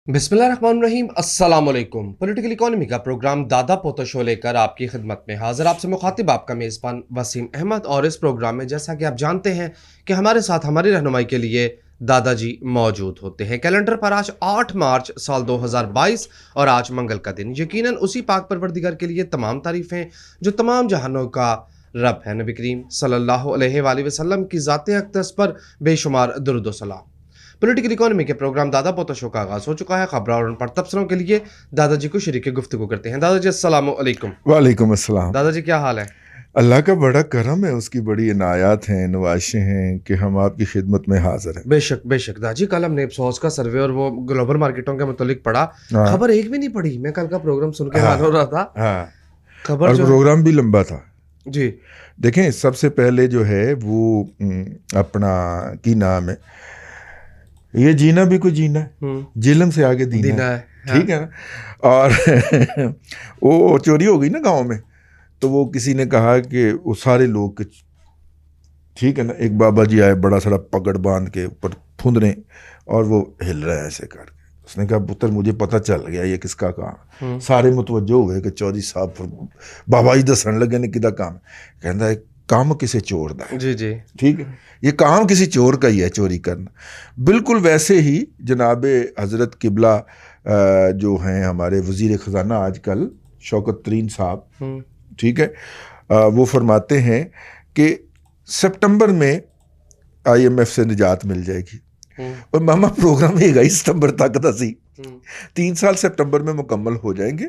बिस्मिल्लाहिर्रहमानिर्रहीम अस्सलाम वालेकुम। पॉलिटिकल इकोनॉमी का प्रोग्राम दादा पोता शो लेकर आपकी खिदमत में हाजिर। आपसे मुखातिब आपका मेज़बान वसीम अहमद। और इस प्रोग्राम में जैसा कि आप जानते हैं कि हमारे साथ हमारी रहनुमाई के लिए दादाजी मौजूद होते हैं। कैलेंडर पर आज 8 मार्च साल 2022 और आज मंगल का दिन। यकीनन उसी पाक परवरदिगार के लिए तमाम तारीफ़ें जो तमाम जहानों का रब है। नबी करीम सल्लल्लाहु अलैहि वसल्लम की ज़ात अक़दस पर बेशुमार दुरूद व सलाम। पॉलिटिकल इकोनॉमी के प्रोग्राम दादा पोता शो का आगाज़ हो चुका है। खबर और उन पर तबसरों के लिए दादाजी को शरीक गुफ्तगू करते हैं। दादाजी अस्सलाम वालेकुम। वालेकुम अस्सलाम। दादाजी क्या हाल है? अल्लाह का बड़ा करम है, उसकी बड़ी इनायात हैं, नवाशिश हैं कि हम आपकी खिदमत में हाजिर हैं। बेशक बेशक दादाजी, कल हमने इप्सोस का सर्वे और वो ग्लोबल मार्केटों के मुतालिक पढ़ा। हाँ। खबर एक भी नहीं पढ़ी। मैं कल का प्रोग्राम सुन के हैरान हो रहा था। हाँ। खबर और जो प्रोग्राम भी लंबा था जी। देखें, सबसे पहले जो है वो अपना की नाम है, ये जीना भी कोई जीना है, जिल्म से आगे दीना है। ठीक है ना। और वो चोरी हो गई ना गांव में, तो वो किसी ने कहा कि वो सारे लोग, ठीक है ना, एक बाबा जी आए बड़ा सारा पगड़ बांध के ऊपर फुंद रहे और वो हिल रहे हैं ऐसे करके। उसने कहा पुत्र मुझे पता चल गया ये किसका काम है। सारे मुतवज्जो हुए कि चौधरी साहब बाबा जी दसन लगे ने किदा काम है। कहता है काम किसी चोर दा है। जी जी। ठीक है, ये काम किसी चोर का ही है, चोरी करना। बिल्कुल वैसे ही जनाब हज़रत किबला जो हैं हमारे वज़ीर ख़ज़ाना आजकल शौकत तरीन साहब, ठीक है, वो फरमाते हैं कि सितंबर में IMF से निजात मिल जाएगी। और मामा प्रोग्राम है 21 सितंबर तक का सी 3 साल सितंबर में मुकम्मल हो जाएंगे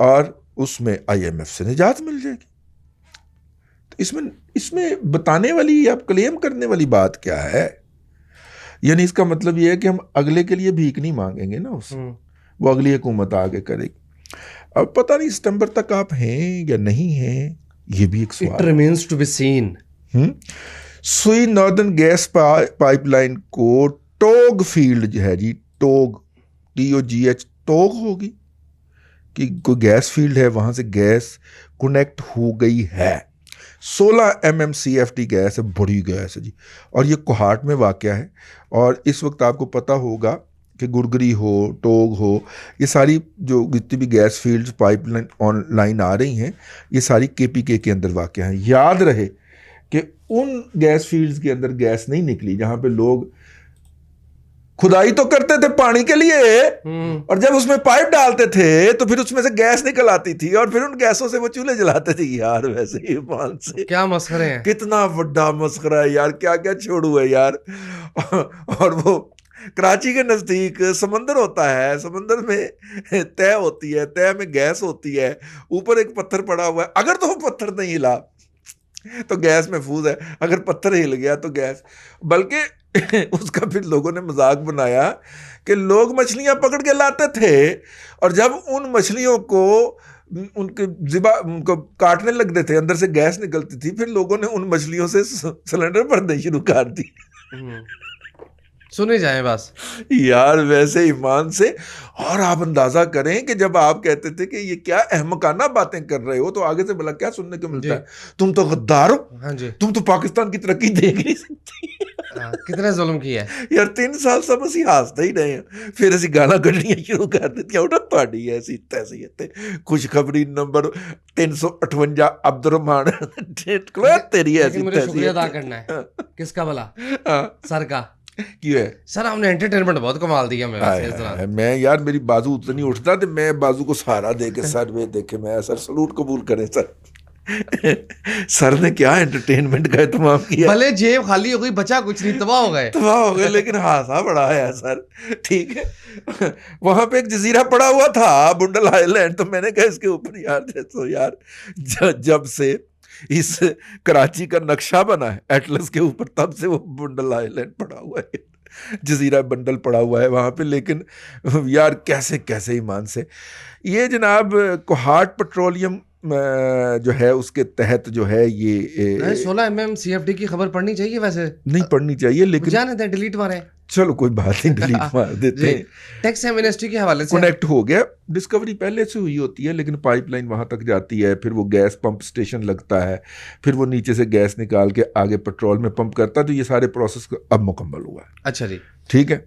और उसमें IMF से निजात मिल जाएगी। तो इसमें बताने वाली या क्लेम करने वाली बात क्या है? यानी इसका मतलब ये है कि हम अगले के लिए भीख नहीं मांगेंगे ना, उससे वो अगली हुकूमत आगे करेगी। अब पता नहीं सितंबर तक आप हैं या नहीं हैं, ये भी एक सवाल। It remains to be seen। सुई नॉर्दर्न गैस पाइपलाइन को टोग फील्ड जो है जी, टोग TOGH टोग होगी कि कोई गैस फील्ड है, वहां से गैस कनेक्ट हो गई है। 16 MMCFD गैस है, बड़ी गैस है जी। और ये कोहाट में वाक़या है। और इस वक्त आपको पता होगा कि गुरगरी हो, टोग हो, ये सारी जो जितनी भी गैस फील्ड्स पाइपलाइन ऑनलाइन आ रही हैं, ये सारी KPK के अंदर वाक़या हैं। याद रहे कि उन गैस फील्ड्स के अंदर गैस नहीं निकली जहां पे लोग खुदाई तो करते थे पानी के लिए, और जब उसमें पाइप डालते थे तो फिर उसमें से गैस निकल आती थी और फिर उन गैसों से वो चूल्हे जलाते थे। यार वैसे ही ईमान से क्या मसखरे हैं, कितना बड़ा मसखरा है यार, क्या क्या छोड़ू है यार। और वो कराची के नज़दीक समंदर होता है, समंदर में तय होती है, तय में गैस होती है, ऊपर एक पत्थर पड़ा हुआ है। अगर तो वो पत्थर नहीं हिला तो गैस महफूज है, अगर पत्थर हिल गया तो गैस। बल्कि उसका फिर लोगों ने मजाक बनाया कि लोग मछलियां पकड़ के लाते थे और जब उन मछलियों को उनको काटने लगते थे, अंदर से गैस निकलती थी, फिर लोगों ने उन मछलियों से सिलेंडर भरने शुरू कर दी। सुने जाए बस यार वैसे ईमान से। और आप अंदाजा करें कि जब आप कहते थे कि ये क्या अहमकाना बातें कर रहे हो, तो आगे से भला क्या सुनने को मिलता है? तुम तो गद्दार हो। हाँ जी। तुम तो पाकिस्तान की तरक्की देख नहीं सकती। कितने जुल्म किया है यार 3 साल सब असी हसते ही रहे हैं, फिर असी गाना कढ़नियां शुरू कर दी। उठा तुहाडी ऐसी तैसी खुशखबरी नंबर 358 अब्दुर्रहमान तेरी ऐसी। मुझे शुक्रिया अदा करना है। किसका भला? सर का। क्यों है सर? हमने एंटरटेनमेंट बहुत कमाल दिया मैं यार, मेरी बाजू उतना नहीं उठता तो मैं बाजू को सहारा दे के सर वे देखे मैं सर सलूट कबूल करें सर। सर ने क्या एंटरटेनमेंट का एहतमाम किया। भले जेब खाली हो गई, बचा कुछ नहीं, तबाह हो गए लेकिन हासा बड़ा है सर। ठीक है, वहां पे एक जजीरा पड़ा हुआ था, बुंडल आइलैंड, तो मैंने कहा इसके ऊपर यार तो यार जब से इस कराची का नक्शा बना है एटलस के ऊपर, तब से वो बुंडल आइलैंड पड़ा हुआ है, जजीरा बंडल पड़ा हुआ है वहाँ पे। लेकिन यार कैसे कैसे ईमान से ये जनाब कोहाट पेट्रोलियम जो है उसके तहत जो है ये 16 MMCFD की खबर पढ़नी चाहिए। वैसे नहीं पढ़नी चाहिए, लेकिन जाने दें, डिलीट मारे। चलो कोई बात नहीं, डिलीट मार देते हैं। टैक्स एमनेस्टी के हवाले से कनेक्ट हो गया। डिस्कवरी पहले से हुई होती है, लेकिन पाइपलाइन वहां तक जाती है, फिर वो गैस पंप स्टेशन लगता है, फिर वो नीचे से गैस निकाल के आगे पेट्रोल में पंप करता है। तो ये सारे प्रोसेस अब मुकम्मल हुआ है। अच्छा जी, ठीक है।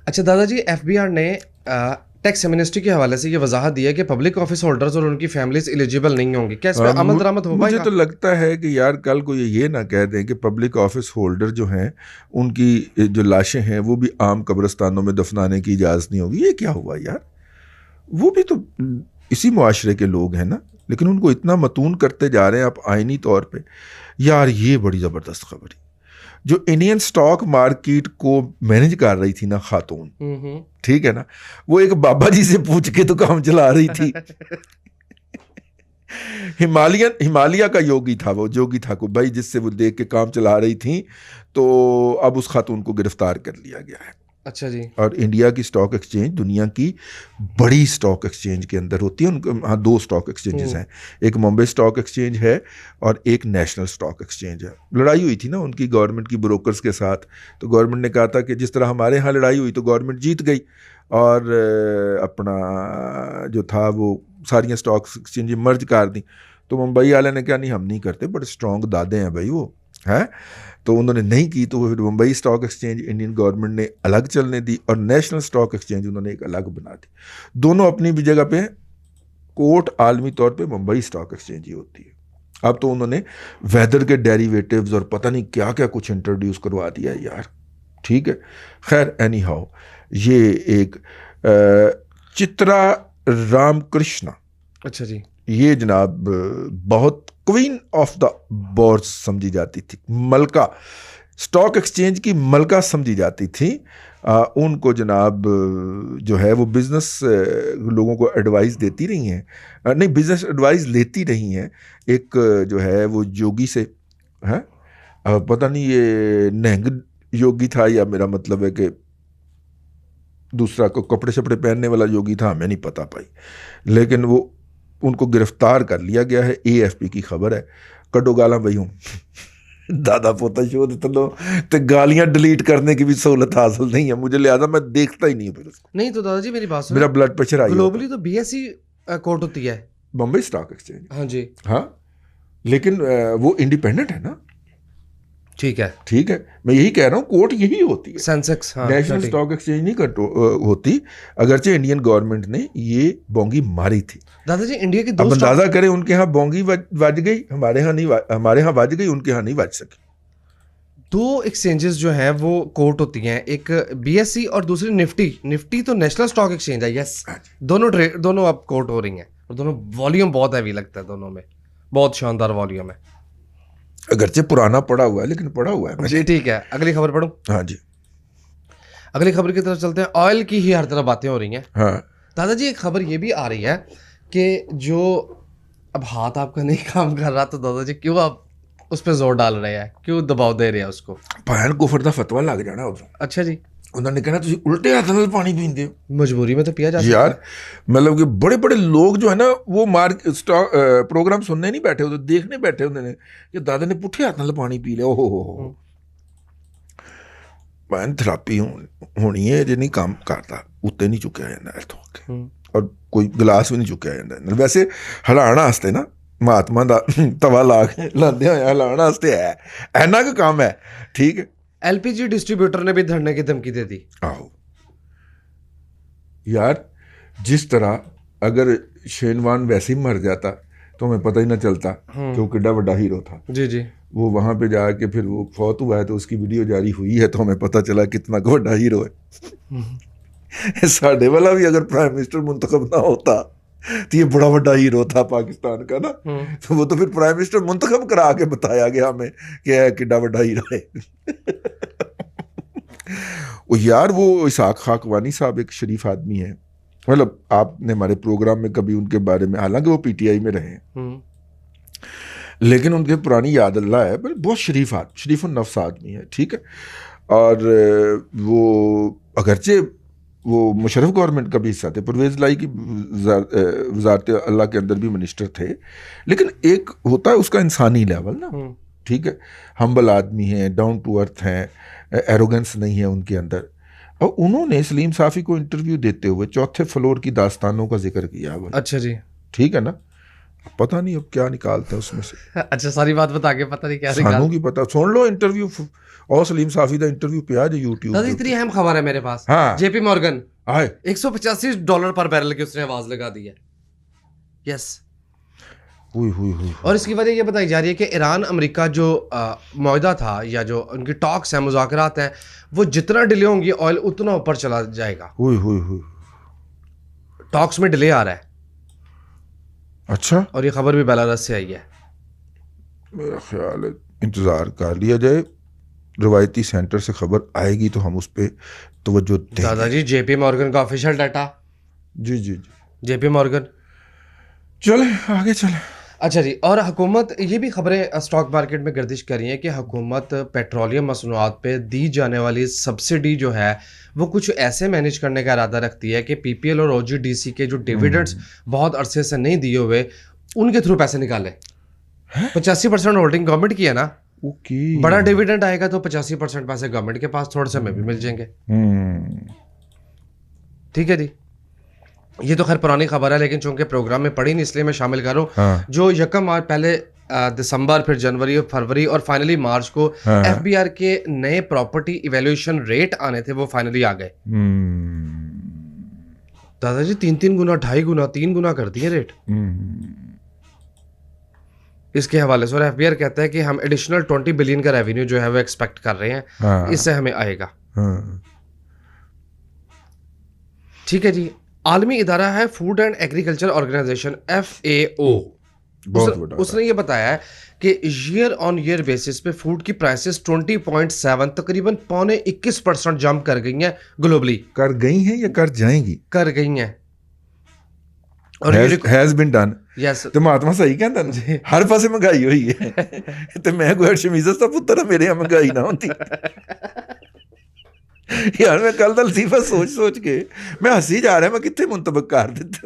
अच्छा दादाजी, FBR ने टैक्स एमनेस्टी के हवाले से ये वजाहत दी है कि पब्लिक ऑफिस होल्डर्स और उनकी फैमिलीज एलिजिबल नहीं होंगी, क्या इस पर अमल दरामद हो मुझे पाएगा? तो लगता है कि यार कल को ये ना कह दें कि पब्लिक ऑफिस होल्डर जो हैं उनकी जो लाशें हैं वो भी आम कब्रिस्तानों में दफनाने की इजाज़त नहीं होगी। ये क्या हुआ यार, वो भी तो इसी मुआशरे के लोग हैं ना, लेकिन उनको इतना मतून करते जा रहे हैं आप आइनी तौर पे। यार ये बड़ी ज़बरदस्त खबर है। जो इंडियन स्टॉक मार्केट को मैनेज कर रही थी ना खातून, ठीक है ना, वो एक बाबा जी से पूछ के तो काम चला रही थी। हिमालय का योगी था, वो जोगी था को भाई, जिससे वो देख के काम चला रही थी। तो अब उस खातून को गिरफ्तार कर लिया गया है। अच्छा जी। और इंडिया की स्टॉक एक्सचेंज दुनिया की बड़ी स्टॉक एक्सचेंज के अंदर होती है। उनके हाँ 2 स्टॉक एक्सचेंजेस हैं, एक बॉम्बे स्टॉक एक्सचेंज है और एक नेशनल स्टॉक एक्सचेंज है। लड़ाई हुई थी ना उनकी गवर्नमेंट की ब्रोकर्स के साथ, तो गवर्नमेंट ने कहा था कि जिस तरह हमारे यहाँ लड़ाई हुई तो गवर्नमेंट जीत गई और अपना जो था वो सारियाँ स्टॉक एक्सचेंज मर्ज कर दी। तो मुंबई वाले ने कहा नहीं हम नहीं करते, बड़े स्ट्रॉन्ग दादे हैं भाई वो है, तो उन्होंने नहीं की। तो फिर Mumbai stock exchange Indian government ने अलग चलने दी और नेशनल स्टॉक एक्सचेंज उन्होंने एक अलग बना दी। दोनों अपनी भी जगह पे कोर्ट आलमी तौर पे मुंबई स्टॉक एक्सचेंज ही होती है। अब तो उन्होंने वेदर के डेरिवेटिव्स और पता नहीं क्या क्या कुछ इंट्रोड्यूस करवा दिया है यार, ठीक है। खैर एनी हाउ, ये एक चित्रा रामकृष्णा, अच्छा जी, ये जनाब बहुत क्वीन ऑफ द बोर्स समझी जाती थी, मलका, स्टॉक एक्सचेंज की मलका समझी जाती थी। उनको जनाब जो है वो बिज़नेस लोगों को एडवाइस देती रही हैं, नहीं बिज़नेस एडवाइस लेती रही हैं। एक जो है वो योगी से है, पता नहीं ये नहंग योगी था या मेरा मतलब है कि दूसरा को कपड़े शपड़े पहनने वाला योगी था, हमें नहीं पता भाई, लेकिन वो उनको गिरफ्तार कर लिया गया है। AFP की खबर है। कड्डो गाला भाई हूँ दादा पोता शो तो गालियां डिलीट करने की भी सहूलत हासिल नहीं है मुझे, लिहाजा मैं देखता ही नहीं हूँ फिर उसको। नहीं तो दादाजी मेरी बात सुनो, मेरा ब्लड प्रेशर आई ग्लोबली तो BSE कोर्ट होती है, बॉम्बे स्टॉक एक्सचेंज। हाँ जी, हाँ लेकिन वो इंडिपेंडेंट है ना, ठीक है, ठीक है, मैं यही कह रहा हूँ कोर्ट यही होती है, सेंसेक्स, हाँ, नेशनल स्टॉक एक्सचेंज नहीं होती। अगरचे इंडियन गवर्नमेंट ने ये बोंगी मारी थी। दादाजी इंडिया की अब 2 स्टॉक, अंदाजा करें, उनके यहाँ बोंगी बज गई, हमारे यहाँ नहीं, हमारे यहाँ बज गई, उनके यहाँ नहीं बज सकी। 2 एक्सचेंजेस जो हैं वो कोर्ट होती हैं, एक BSE और दूसरी निफ्टी तो नेशनल स्टॉक एक्सचेंज है, यस। दोनों अब कोर्ट हो रही हैं और दोनों वॉल्यूम बहुत हैवी लगता है, दोनों में बहुत शानदार वॉल्यूम है। अगरचे पुराना पड़ा हुआ है लेकिन पड़ा हुआ है जी ठीक है, अगली खबर पढ़ूं? हाँ जी, अगली खबर की तरफ चलते हैं। ऑयल की ही हर तरह बातें हो रही हैं। हाँ दादाजी एक खबर ये भी आ रही है कि जो अब हाथ आपका नहीं काम कर रहा, तो दादाजी क्यों आप उस पर जोर डाल रहे हैं, क्यों दबाव दे रहे हैं उसको? भैन कुफर दा फतवा लग जाना उधरों। अच्छा जी, उन्होंने कहना तुम उल्टे हाथ नाल पानी पींदे हो। मजबूरी में तो पिया जा सकता यार है। मतलब कि बड़े बड़े लोग जो है ना वो प्रोग्राम सुनने नहीं बैठे होते, देखने बैठे होते हैं कि दादा ने पुठे हाथ नाल पानी पी लिया। ओहो हो भैन थेरापी होनी है जे नहीं काम करता, उत्ते नहीं चुकिया जाता इत्थों और कोई गिलास भी नहीं चुकिया जाता। वैसे हिलाण वास्ते ना महात्मा दा तवा ला के लाते होया हिलाण वास्ते है, इन्ना का काम है, ठीक है। LPG डिस्ट्रीब्यूटर ने भी धरने की धमकी दे दी। आओ यार, जिस तरह अगर शेनवान वैसे ही मर जाता तो हमें पता ही ना चलता कि वो कितना बड़ा हीरो था। जी जी, वो वहां पे जाके फिर वो फौत हुआ है तो उसकी वीडियो जारी हुई है तो हमें पता चला कितना बड़ा हीरो है। साढ़े वाला भी अगर प्राइम मिनिस्टर मुंतखब ना होता तो ये बड़ा बड़ा हीरो था पाकिस्तान का ना, तो वो तो फिर प्राइम मिनिस्टर मुंतखब करा के बताया गया हमें कि कितना बड़ा हीरो है। वो यार वो इसाक खाकवानी साहब एक शरीफ आदमी है, मतलब आपने हमारे प्रोग्राम में कभी उनके बारे में, हालांकि वो PTI में रहे हैं लेकिन उनके पुरानी याद अल्लाह है, पर बहुत शरीफ नफ्स आदमी है, ठीक है। और वो अगरचे वो मुशर्रफ गवर्नमेंट का भी हिस्सा थे, परवेज़ लाई की वजारत अल्लाह के अंदर भी मिनिस्टर थे, लेकिन एक होता है उसका इंसानी लेवल ना, ठीक है। हम्बल आदमी हैं, डाउन टू अर्थ हैं, एरोगेंस नहीं है उनके अंदर। और उन्होंने सलीम साफ़ी को इंटरव्यू देते हुए 4थे फ्लोर की दास्तानों का जिक्र किया। अच्छा जी, ठीक है ना, पता नहीं अब क्या निकालते हैं उसमें से। अच्छा सारी बात बता के पता नहीं क्या सानू की पता, सुन लो इंटरव्यू और सलीम साफ़ी का इंटरव्यू पे आ जाए यूट्यूब। दादा इतनी अहम खबर है मेरे पास। हाँ JP मॉर्गन आए $185 पर बैरल की उसने आवाज लगा दी है। यस। हुई और इसकी वजह ये बताई जा रही है कि ईरान अमेरिका जो मुआहदा था या जो उनकी टॉक्स हैं, मुज़ाकरात हैं, वो जितना डिले होंगी ऑयल उतना ऊपर चला जाएगा। हुई टॉक्स में डिले आ रहा है। अच्छा, और ये खबर भी बेलारूस से आई है। मेरा ख्याल है इंतज़ार कर लिया जाए, रवायती सेंटर से खबर आएगी तो हम उस पर तवज्जो देंगे। दादाजी जेपी मॉर्गन का ऑफिशियल डाटा। जी जेपी मॉर्गन। चले आगे चले। अच्छा जी, और हुकूमत ये भी खबरें स्टॉक मार्केट में गर्दिश कर रही हैं कि हुकूमत पेट्रोलियम मसनूआत पे दी जाने वाली सब्सिडी जो है वो कुछ ऐसे मैनेज करने का इरादा रखती है कि पीपीएल और ओजीडीसी के जो डिविडेंड्स बहुत अरसे से नहीं दिए हुए उनके थ्रू पैसे निकाले। 85% होल्डिंग गवर्नमेंट की है ना। ओके, बड़ा डिविडेंड आएगा तो 85% पैसे गवर्नमेंट के पास, थोड़े से में भी मिल जाएंगे। ठीक है जी, ये तो खैर पुरानी खबर है, लेकिन चूंकि प्रोग्राम में पड़ी नहीं इसलिए मैं शामिल कर रहा हूँ। हाँ। जो यकम मार्च पहले दिसंबर, फिर जनवरी और फरवरी और फाइनली मार्च को एफबीआर के नए प्रॉपर्टी इवैल्यूएशन रेट आने थे, वो फाइनली आ गए। दादाजी 3 गुना, 2.5 गुना, 3 गुना कर दिए रेट इसके हवाले से। और एफबीआर कहता है कि हम एडिशनल 20 बिलियन का रेवेन्यू जो है वो एक्सपेक्ट कर रहे हैं, इससे हमें आएगा। ठीक है जी। आलमी इदारा है food and agriculture organization FAO, उसने ये बताया है कि ईयर ऑन ईयर बेसिस पे फूड की प्राइसेस 20.7 तकरीबन 21% जंप कर गई हैं ग्लोबली। कर गई हैं या कर जाएंगी? कर गई हैं। और हैज बीन डन। यस, ਤੇ महात्मा सही कहंदा ना, हर पासे महंगाई होई है ते मैं कोई शमीज़त दा पुत्तर मेरे यहाँ महंगाई ना होती। यार मैं कल दा लतीफा सोच के मैं हंसी जा रहा, मैं कितने मुंतबक कर दिता।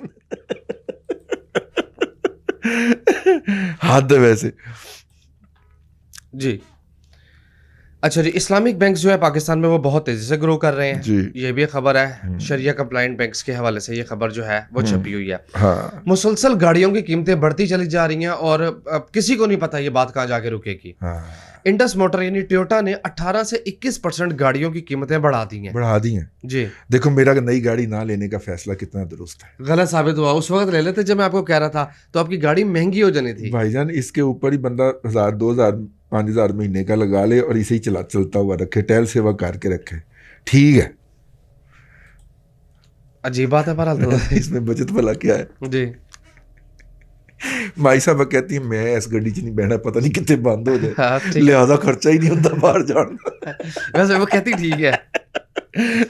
हद है वैसे जी। अच्छा जी, इस्लामिक बैंक्स जो है पाकिस्तान में वो बहुत तेजी से ग्रो कर रहे हैं जी। ये भी खबर है। शरिया कंप्लाइंट बैंक्स के हवाले से ये खबर जो है वो छपी हुई है। हाँ। मुसलसल गाड़ियों की कीमतें बढ़ती चली जा रही हैं और अब किसी को नहीं पता ये बात कहाँ जाके रुकेगी। हाँ। इंडस मोटर यानी टोयोटा ने 18 से 21% गाड़ियों की कीमतें बढ़ा दी हैं जी। देखो मेरा नई गाड़ी ना लेने का फैसला कितना दुरुस्त है। गलत साबित हुआ। उस वक्त ले लेते जब मैं आपको कह रहा था तो आपकी गाड़ी महंगी हो जानी थी भाईजान। इसके ऊपर ही बंदा 1000, 2000, 5000 महीने का लगा ले और इसे ही चलता हुआ रखे, टैल सेवा करके रखे, ठीक है। अजीब बात है बहरहाल तो। इसमें बचत भला क्या है जी। माई साहब कहती है मैं इस गड्डी च नहीं बहना, पता नहीं कितने बंद हो जाए। हाँ, लिहाजा खर्चा ही नहीं होता बाहर जाना। वैसे वो कहती ठीक है,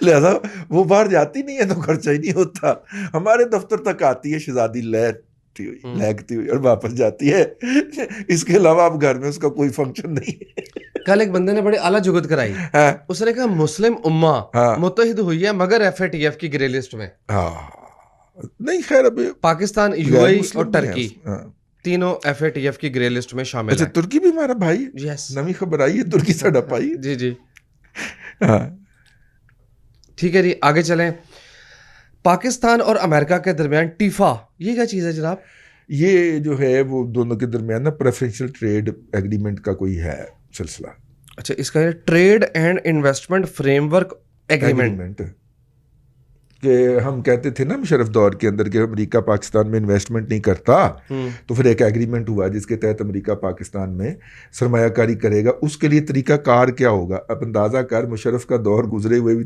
लिहाजा वो बाहर जाती नहीं है तो खर्चा ही नहीं होता। हमारे दफ्तर तक आती है शहजादी लहकती हुई और वापस जाती है। इसके अलावा अब घर में उसका कोई फंक्शन नहीं है। कल एक बंदे ने बड़ी आला जुगत कराई। हाँ। उसने कहा मुस्लिम उम्मा हाँ। मुत्तहिद हुई है मगर FATF की ग्रे लिस्ट में। हाँ नहीं, खैर अभी पाकिस्तान, UAE और टर्की तीनों FATF की ग्रे लिस्ट में शामिल अच्छा, है। तुर्की भी हमारा भाई है। यस, नवी खबर आई है, तुर्की साडा भाई। जी जी। हाँ। ठीक है जी, आगे चलें। पाकिस्तान और अमेरिका के दरमियान टीफा, ये क्या चीज़ है जनाब? ये जो है वो दोनों के दरमियान ना प्रेफरेंशियल ट्रेड एग्रीमेंट का कोई है सिलसिला। अच्छा, इसका trade and investment framework agreement कि हम कहते थे ना मुशर्रफ दौर के अंदर कि अमेरिका पाकिस्तान में इन्वेस्टमेंट नहीं करता, तो फिर एक एग्रीमेंट हुआ जिसके तहत अमेरिका पाकिस्तान में सरमायाकारी करेगा। उसके लिए तरीका कार क्या होगा? अब अंदाज़ा कर, मुशर्रफ का दौर गुजरे हुए भी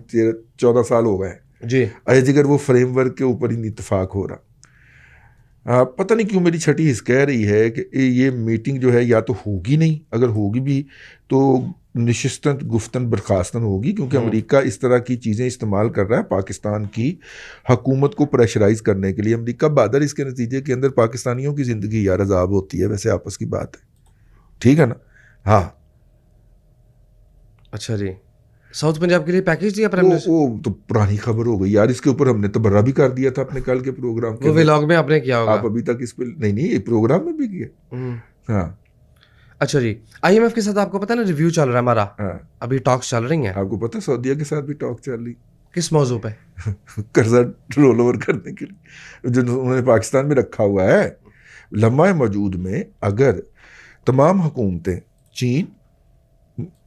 14 साल हो गए जी। जिगर वो फ्रेमवर्क के ऊपर ही नहीं इत्तेफाक हो रहा। पता नहीं क्यों मेरी छठी हिस्स कह रही है कि ये मीटिंग जो है या तो होगी नहीं, अगर होगी भी तो निशिस्तन गुफ्तन बर्खास्तन होगी, क्योंकि अमेरिका इस तरह की चीज़ें इस्तेमाल कर रहा है पाकिस्तान की हुकूमत को प्रेशराइज करने के लिए। अमेरिका बहादुर, इसके नतीजे के अंदर पाकिस्तानियों की ज़िंदगी यार अजाब होती है। वैसे आपस की बात है, ठीक है ना। हाँ। अच्छा जी, साउथ पंजाब के लिए पैकेज दिया प्राइम मिनिस्टर? वो तो पुरानी खबर हो गई यार। इसके ऊपर हमने तो बर्रा भी कर दिया था अपने कल के प्रोग्राम के। वो व्लॉग में आपने किया होगा। आप अभी तक इस पे नहीं, ये प्रोग्राम में भी किया। हाँ। अच्छा जी, IMF के साथ आपको पता है ना रिव्यू चल रहा है हमारा। हाँ। अभी टॉक्स चल रही हैं। आपको पता है सऊदीया के साथ भी टॉक चल रही। किस मौजू पे? कर्जा रोल ओवर करने के लिए जो उन्होंने पाकिस्तान में रखा हुआ है। लम्हा मौजूद में अगर तमाम हुकूमतें, चीन,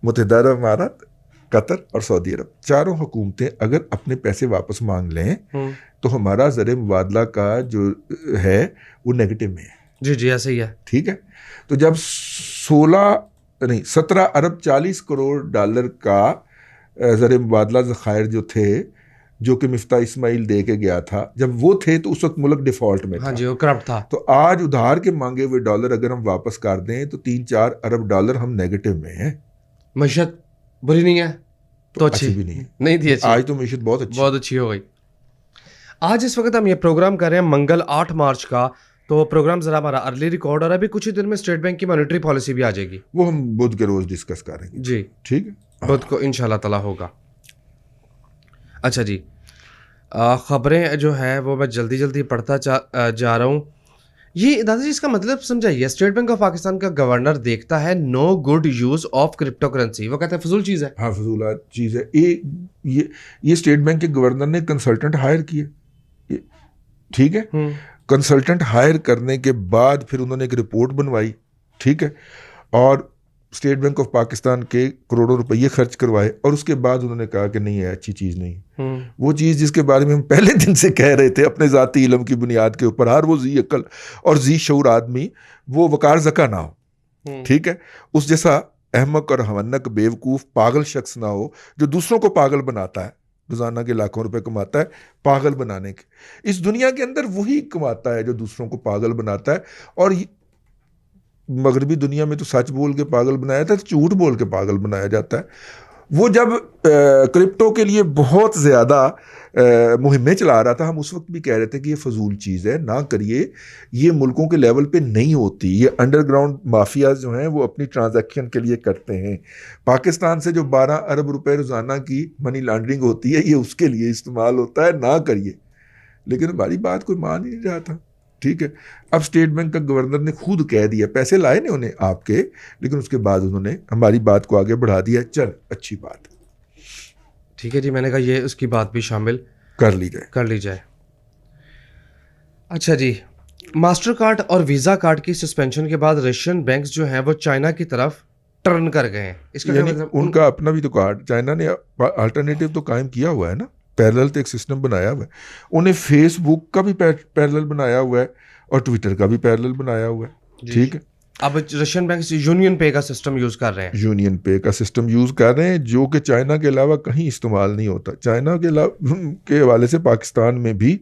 मुत्तहिदा अरब अमारात कतर और सऊदी अरब, चारों हुकूमतें अगर अपने पैसे वापस मांग लें तो हमारा ज़र मुबादला का जो है वो नेगेटिव में है। जी जी ऐसे ही है। ठीक है, तो जब 17 अरब 40 करोड़ डॉलर का ज़र मुबादला ज़खायर जो थे, जो कि मिफ्ता इस्माइल दे के गया था, जब वो थे तो उस वक्त मुल्क डिफ़ॉल्ट में था। हाँ जी, वो करप्ट था। तो आज उधार के मांगे हुए डॉलर अगर हम वापस कर दें तो 3-4 अरब डॉलर हम नेगेटिव में हैं। मईशत बुरी नहीं है तो अच्छी भी नहीं है, नहीं थी अच्छी, आज तो मीशत बहुत अच्छी हो गई। आज इस वक्त हम ये प्रोग्राम कर रहे हैं मंगल 8 मार्च का, तो प्रोग्राम ज़रा हमारा अर्ली रिकॉर्ड, और अभी कुछ ही दिन में स्टेट बैंक की मॉनेटरी पॉलिसी भी आ जाएगी। वो हम बुध के रोज़ डिस्कस करेंगे जी, ठीक है, बुध को इंशाल्लाह ताला होगा। अच्छा जी, ख़बरें जो है वो मैं जल्दी जल्दी पढ़ता जा रहा हूँ। ये दादाजी इसका मतलब समझाइए। स्टेट बैंक ऑफ पाकिस्तान का गवर्नर देखता है no good use of crypto currency, वो कहता है फजूल चीज़ है। हाँ, फजूल चीज़ है। ये स्टेट बैंक के गवर्नर ने कंसल्टेंट हायर किए, ठीक है। कंसल्टेंट हायर करने के बाद फिर उन्होंने एक रिपोर्ट बनवाई, ठीक है, और स्टेट बैंक ऑफ पाकिस्तान के करोड़ों रुपये खर्च करवाए, और उसके बाद उन्होंने कहा कि नहीं है, अच्छी चीज़ नहीं। वो चीज़ जिसके बारे में हम पहले दिन से कह रहे थे अपने ज़ाती इल्म की बुनियाद के ऊपर, हर वो जी अक्ल और जी शऊर आदमी वो वकार ज़का ना हो, ठीक है, उस जैसा अहमक और हवन्नक बेवकूफ़ पागल शख्स ना हो जो दूसरों को पागल बनाता है, रोज़ाना के लाखों रुपए कमाता है पागल बनाने के। इस दुनिया के अंदर वही कमाता है जो दूसरों को पागल बनाता है, और मगरबी दुनिया में तो सच बोल के पागल बनाया था, तो झूठ बोल के पागल बनाया जाता है। वो जब क्रिप्टो के लिए बहुत ज़्यादा मुहिमें चला रहा था, हम उस वक्त भी कह रहे थे कि ये फजूल चीज़ है, ना करिए, ये मुल्कों के लेवल पे नहीं होती, ये अंडरग्राउंड माफिया जो हैं वो अपनी ट्रांजैक्शन के लिए करते हैं। पाकिस्तान से जो 12 अरब रुपए रोज़ाना की मनी लॉन्ड्रिंग होती है, ये उसके लिए इस्तेमाल होता है, ना करिए। लेकिन हमारी बात कोई मान ही नहीं रहा था, ठीक है। अब स्टेट बैंक का गवर्नर ने खुद कह दिया, पैसे लाए ने उन्हें आपके, लेकिन उसके बाद उन्होंने हमारी बात को आगे बढ़ा दिया। चल, अच्छी बात, ठीक है जी, मैंने कहा ये उसकी बात भी शामिल कर ली जाए। अच्छा जी, मास्टर कार्ड और वीज़ा कार्ड की सस्पेंशन के बाद रशियन बैंक्स जो हैं वो चाइना की तरफ टर्न कर गए हैं। इसका क्या मतलब? उनका अपना भी तो कार्ड, चाइना ने अल्टरनेटिव तो कायम किया हुआ है ना, पैरेलल तो एक सिस्टम बनाया हुआ है। उन्हें फेसबुक का भी पैरेलल बनाया हुआ है और ट्विटर का भी पैरेलल बनाया हुआ है, ठीक है। अब रशियन बैंक यूनियन पे का सिस्टम यूज़ कर रहे हैं, यूनियन पे का सिस्टम यूज़ कर रहे हैं, जो कि चाइना के अलावा कहीं इस्तेमाल नहीं होता। चाइना के हवाले से पाकिस्तान में भी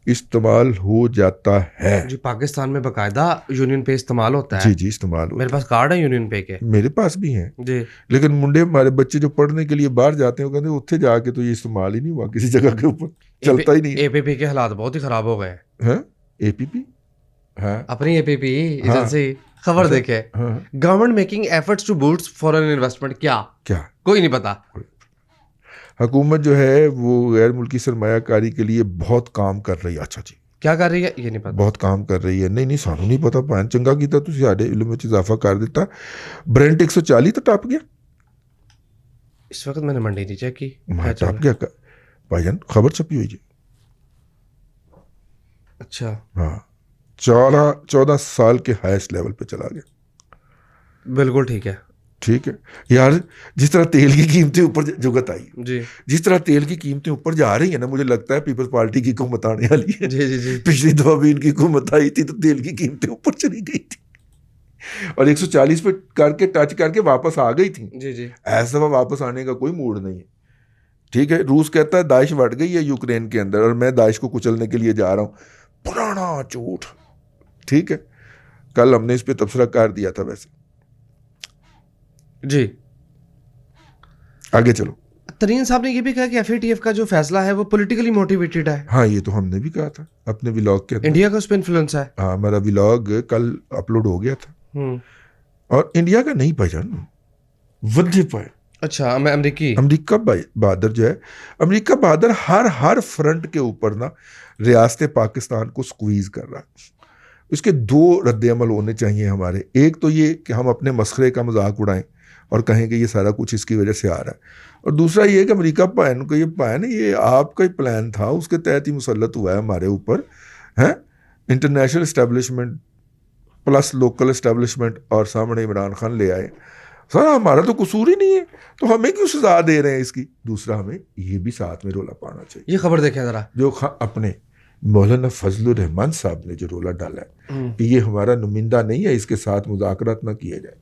इस्तेमाल हो जाता है जी। पाकिस्तान में बाकायदा यूनियन पे इस्तेमाल होता है। जी इस्तेमाल होता है। मेरे पास कार्ड है यूनियन पे के, मेरे पास भी हैं जी, लेकिन मुंडे हमारे बच्चे जो पढ़ने के लिए बाहर जाते हैं वो कहते हैं उत्थे जाके तो ये इस्तेमाल ही नहीं हुआ, किसी जगह के ऊपर चलता ही नहीं। एपीपी के हालात बहुत ही ख़राब हो गए हैं। एपीपी, हाँ, अपनी एपीपी एजेंसी खबर देखे, government making efforts to boost foreign investment, क्या कोई नहीं पता। हुकूमत जो है वो गैर मुल्की सरमायाकारी के लिए बहुत काम कर रही है। अच्छा जी, क्या कर रही है ये नहीं पता, बहुत काम कर रही है। नहीं सानू नहीं पता, भान चंगा कीता तुसीं साडे इल्म विच इजाफा कर दिता। ब्रेंट 140 तो टप गया इस वक्त, मैंने मंडी नहीं चेक की, टप गया भाईजान, खबर छपी हुई जी। अच्छा, हाँ, 14 साल के हाईएस्ट लेवल पे चला गया। बिल्कुल ठीक है यार, जिस तरह तेल की कीमतें ऊपर जुगत आई जी, जिस तरह तेल की कीमतें ऊपर जा रही है ना, मुझे लगता है पीपल्स पार्टी की हुकूमत आने वाली है। जी। पिछली दफा भी इनकी हुकूमत आई थी तो तेल की कीमतें ऊपर चली गई थी और 140 पे करके टच करके वापस आ गई थी। जी ऐसा दफा वापस आने का कोई मूड नहीं है, ठीक है। रूस कहता है दाइश बढ़ गई है यूक्रेन के अंदर और मैं दाइश को कुचलने के लिए जा रहा हूँ, पुराना झूठ, ठीक है। कल हमने इस पर तबसरा कर दिया था। वैसे जी, आगे चलो। तरीन साहब ने ये भी कहा कि एफएटीएफ का जो फैसला है वो पॉलिटिकली मोटिवेटेड है। हाँ, ये तो हमने भी कहा था अपने व्लॉग के अंदर। इंडिया का उस पर इन्फ्लुएंस है। हाँ, हमारा व्लॉग कल अपलोड हो गया था और इंडिया का नहीं पहचान वध्य पाए। अच्छा, मैं अमेरिका बहादुर जो है, अमेरिका बहादुर हर फ्रंट के ऊपर ना रियासत पाकिस्तान को स्क्वीज कर रहा है। इसके दो रद्द-ए-अमल होने चाहिए हमारे। एक तो ये कि हम अपने मसखरे का मजाक उड़ाएं और कहें कि ये सारा कुछ इसकी वजह से आ रहा है, और दूसरा ये कि अमेरिका पैन को, ये पैन ये आपका ही प्लान था, उसके तहत ही मुसल्लत हुआ है हमारे ऊपर, हैं। International establishment plus local establishment और सामने इमरान खान ले आए, सर हमारा तो कसूर ही नहीं है, तो हमें क्यों सजा दे रहे हैं इसकी। दूसरा, हमें ये भी साथ में रोला पाना चाहिए। ये खबर देखें जरा, जो अपने मौलाना फजलुर रहमान साहब ने जो रोला डाला है कि ये हमारा नुमाइंदा नहीं है, इसके साथ मुज़ाकरात ना किया जाए,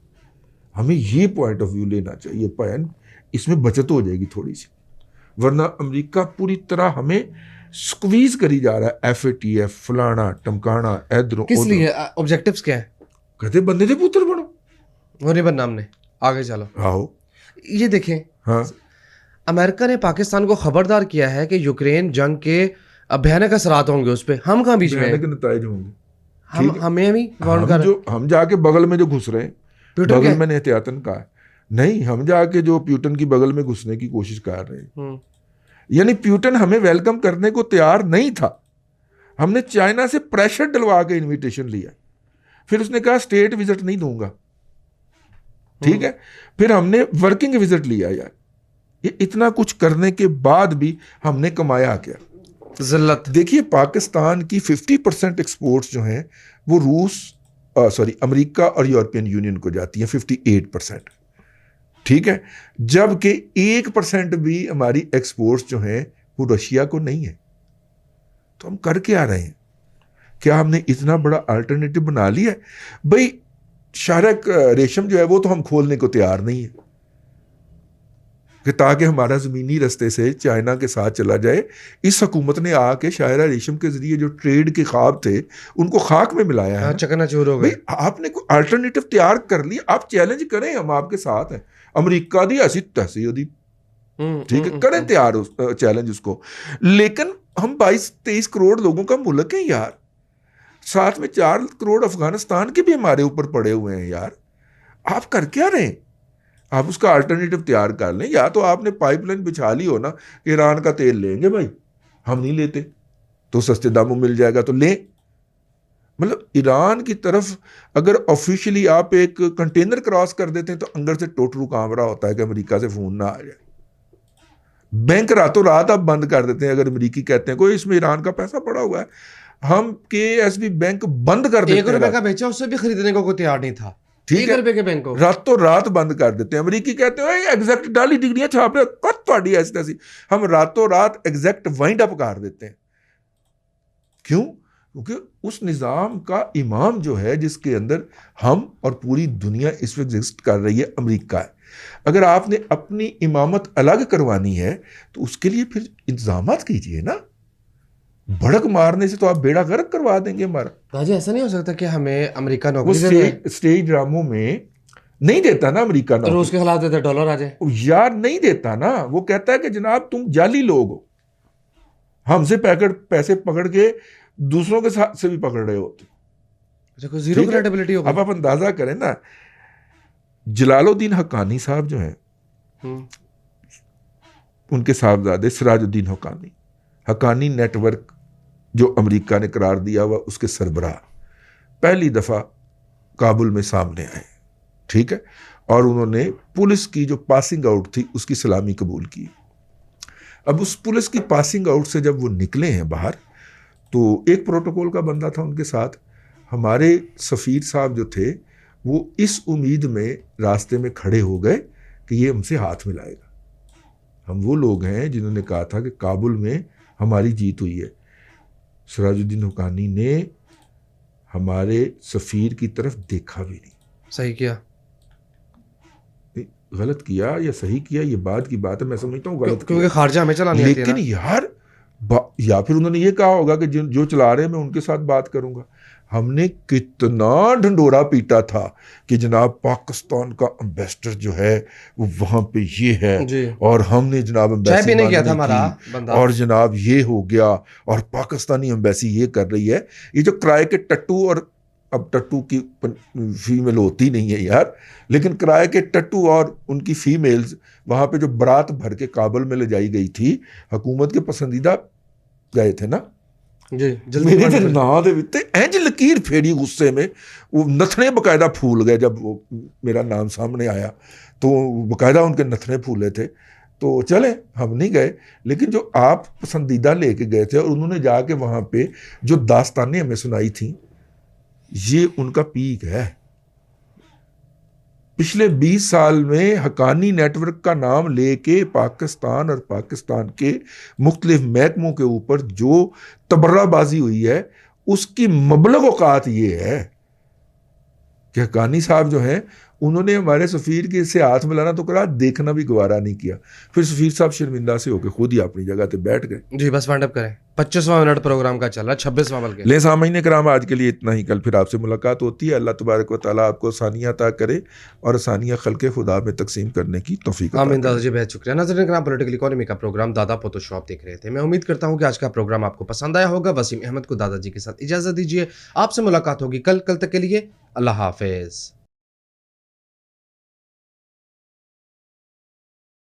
हमें ये पॉइंट ऑफ व्यू लेना चाहिए। पॉइंट इसमें बचत हो जाएगी थोड़ी सी, वरना अमेरिका पूरी तरह हमें स्क्वीज करी जा रहा है। FATF फलाना टमकाना इधरों किस लिए, ऑब्जेक्टिव्स क्या है? कहते बंदे दे पुत्र बनो, वो नहीं बनना हमने, आगे चलो। आओ ये देखें, हाँ अमेरिका ने पाकिस्तान को खबरदार किया है कि यूक्रेन जंग के भयानक असरात होंगे उस पर, हम कहाँ बीच में भयानक नतज होंगे। हमें भी वार्न कर, हम जाके बगल में जो घुस रहे हैं, प्यूटन बगल में एहतियातन कहा है नहीं, हम जाके जो प्यूटन की बगल में घुसने की कोशिश कर रहे हैं। यानी प्यूटन हमें वेलकम करने को तैयार नहीं था। हमने चाइना से प्रेशर डलवा के इनविटेशन लिया, फिर उसने कहा स्टेट विजिट नहीं दूंगा, ठीक है, फिर हमने वर्किंग विजिट लिया। यार ये इतना कुछ करने के बाद भी हमने कमाया क्या? जिल्लत। देखिए पाकिस्तान की 50% एक्सपोर्ट्स जो हैं वो अमेरिका और यूरोपियन यूनियन को जाती है, 58%, ठीक है, जबकि 1% भी हमारी एक्सपोर्ट्स जो हैं वो रशिया को नहीं है। तो हम कर क्या रहे हैं? क्या हमने इतना बड़ा अल्टरनेटिव बना लिया है? भाई शारक रेशम जो है वो तो हम खोलने को तैयार नहीं है कि ताकि हमारा ज़मीनी रास्ते से चाइना के साथ चला जाए। इस हुकूमत ने आके शायरा रेशम के जरिए जो ट्रेड के ख्वाब थे उनको खाक में मिलाया है। चकनाचूर हो गए। भाई आपने कोई अल्टरनेटिव तैयार कर लिया, आप चैलेंज करें, हम आपके साथ हैं। अमेरिका दी ऐसी तहसी दी, ठीक है, करें तैयार उस चैलेंज उसको। लेकिन हम 22-23 करोड़ लोगों का मुल्क है यार, साथ में 4 करोड़ अफगानिस्तान के भी हमारे ऊपर पड़े हुए हैं यार। आप कर क्या रहे हैं? आप उसका अल्टरनेटिव तैयार कर लें। या तो आपने पाइपलाइन बिछा ली हो ना कि ईरान का तेल लेंगे, भाई हम नहीं लेते, तो सस्ते दामों मिल जाएगा तो लें। मतलब ईरान की तरफ अगर ऑफिशियली आप एक कंटेनर क्रॉस कर देते हैं तो अंदर से टोटरू कांप रहा होता है कि अमेरिका से फोन ना आ जाए। बैंक रातों रात आप बंद कर देते हैं अगर अमेरिकी कहते हैं कोई इसमें ईरान का पैसा पड़ा हुआ है, हम KSB बैंक बंद कर देते हैं। 1 रुपए का बेचा, उससे भी खरीदने को कोई तैयार नहीं था, ठीक 1 है, रुपए के बैंक को रातों रात बंद कर देते हैं। अमेरिकी कहते हैं एग्जैक्ट डाली डिग्रियां छाप रहे कत थोड़ी ऐसी तैसी, हम रातों रात एग्जैक्ट वाइंड अप कर देते हैं। क्यों? क्योंकि उस निज़ाम का इमाम जो है जिसके अंदर हम और पूरी दुनिया इस वक्त एग्जिस्ट कर रही है, अमेरिका है। अगर आपने अपनी इमामत अलग करवानी है तो उसके लिए फिर इंतजामात कीजिए ना। भड़क मारने से तो आप बेड़ा गर्क करवा देंगे हमारा। राजी, ऐसा नहीं हो सकता कि हमें अमेरिका वो नौकरी दे दे? स्टेज ड्रामों में नहीं देता ना अमेरिका तो रूस के खिलाफ देते, डॉलर आ जाए यार, नहीं देता ना। वो कहता है कि जनाब तुम जाली लोग हो, हमसे पैसे पकड़ के दूसरों के साथ से भी पकड़ रहे होते। अच्छा, जीरो क्रेडिबिलिटी होगी। अब आप अंदाजा करें ना, जलालुद्दीन हक्कानी साहब जो हैं, उनके साहबजादे सिराजुद्दीन हक्कानी नेटवर्क जो अमेरिका ने करार दिया हुआ उसके सरबराह पहली दफ़ा काबुल में सामने आए, ठीक है, और उन्होंने पुलिस की जो पासिंग आउट थी उसकी सलामी कबूल की। अब उस पुलिस की पासिंग आउट से जब वो निकले हैं बाहर, तो एक प्रोटोकॉल का बंदा था उनके साथ। हमारे सफ़ीर साहब जो थे वो इस उम्मीद में रास्ते में खड़े हो गए कि ये हमसे हाथ मिलाएगा। हम वो लोग हैं जिन्होंने कहा था कि काबुल में हमारी जीत हुई है। सिराजुद्दीन हक्कानी ने हमारे सफ़ीर की तरफ देखा भी नहीं। सही किया, गलत किया या सही किया ये बात की बात है, मैं समझता हूँ गलत, क्योंकि खारजा हमें चलानी आती है ना। लेकिन यार या फिर उन्होंने ये कहा होगा कि जो चला रहे हैं मैं उनके साथ बात करूंगा। हमने कितना ढंडोरा पीटा था कि जनाब पाकिस्तान का एम्बेसडर जो है वो वहां पे ये है, और हमने जनाब एम्बेसी नहीं किया था हमारा बंदा, और जनाब ये हो गया, और पाकिस्तानी एम्बेसी ये कर रही है। ये जो किराए के टट्टू, और अब टट्टू की फीमेल होती नहीं है यार, लेकिन किराए के टट्टू और उनकी फीमेल्स वहाँ पे जो बारात भर के काबुल में ले जाई गई थी, हुकूमत के पसंदीदा गए थे ना जी, मेरे ते ना दे वित्ते इंज लकीर फेरी गुस्से में, वो नथने बकायदा फूल गए जब वो मेरा नाम सामने आया, तो बकायदा उनके नथने फूले थे। तो चले हम नहीं गए, लेकिन जो आप पसंदीदा लेके गए थे और उन्होंने जाके वहाँ पे जो दास्तानें हमें सुनाई थी, ये उनका पीक है। पिछले 20 साल में हक्कानी नेटवर्क का नाम लेके पाकिस्तान और पाकिस्तान के मुख्तलिफ महकमों के ऊपर जो तबर्राबाजी हुई है, उसकी मबलग औकात ये है कि हक्कानी साहब जो हैं उन्होंने हमारे सफ़ीर के से हाथ मिलाना तो करा, देखना भी गवारा नहीं किया। फिर सफ़ीर साहब शर्मिंदा से होकर खुद ही अपनी जगह पे बैठ गए। जी बस वाइंड अप करें, 25वां मिनट प्रोग्राम का चल रहा है, 26वां बल्कि। ले सामीन कराम, आज के लिए इतना ही। कल फिर आपसे मुलाकात होती है। अल्लाह तबारक व तआला आपको आसानियाँ अता करे और आसानियाँ खल्क़े खुदा में तकसीम करने की तौफीक अता आमीन करे। दादा जी, बेहद शुक्रिया। नाज़रीन कराम, पॉलिटिकल इकोनॉमी का प्रोग्राम दादा पोतो शो आप देख रहे थे। मैं उम्मीद करता हूँ कि आज का प्रोग्राम आपको पसंद आया होगा। वसीम अहमद को दादाजी के साथ इजाज़त दीजिए, आपसे मुलाकात होगी कल तक के लिए अल्लाह हाफिज़।